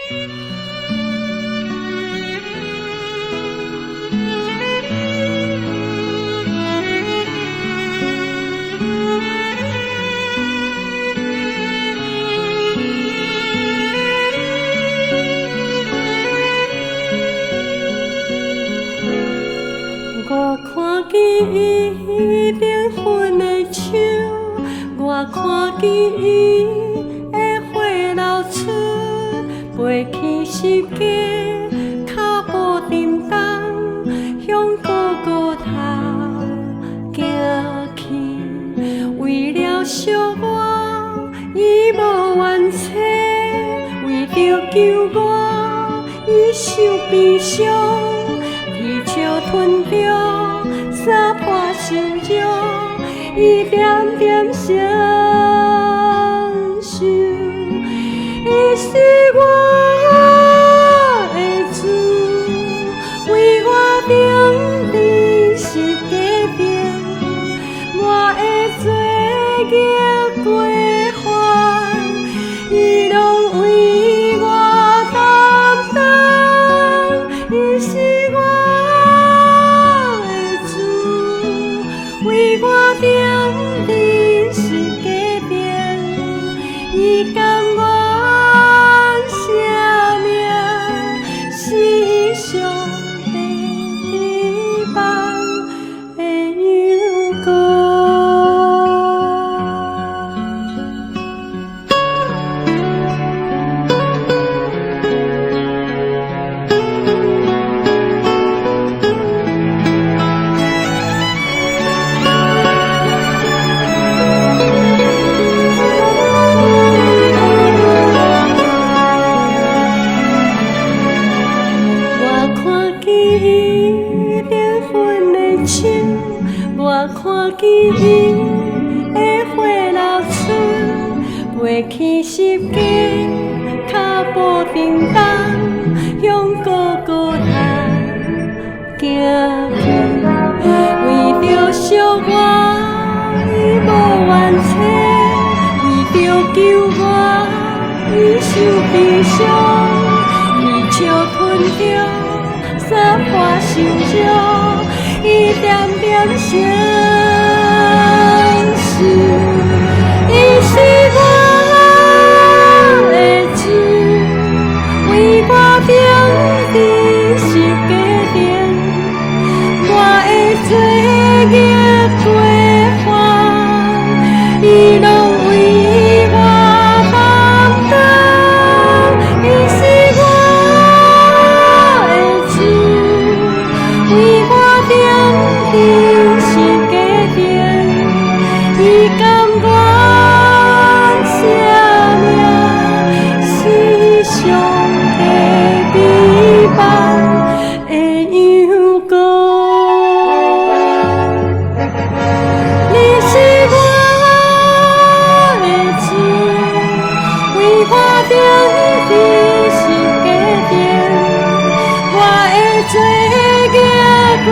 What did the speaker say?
我看见伊灵魂的手，我看见伊的花流出，飞去世界，脚步沉重，向高高塔行去。为了惜我，伊无怨嗟；为着救我，伊受悲伤。地笑吞着三破心肉，伊点点承受，伊是我的主，为我定定是家庭，我的罪孽过犯，伊拢为我担当，伊是我。为我定定是家庭，伊甘愿舍命，是上帝放的阳光。我看见伊的花流出，飞去世界，脚步沉重，向高高塔行去。为着惜我，伊无怨嗟；为着救我，伊受悲伤。伊笑吞着三破心肉。伊点点承受，伊是我的主，为我定定是家庭，我的罪孽过犯，伊拢为我担当，伊是我的主，为我。定是家庭，伊甘愿舍命，是上帝美梦的阳光。你是我的主，为我定定是家庭，我的罪孽过。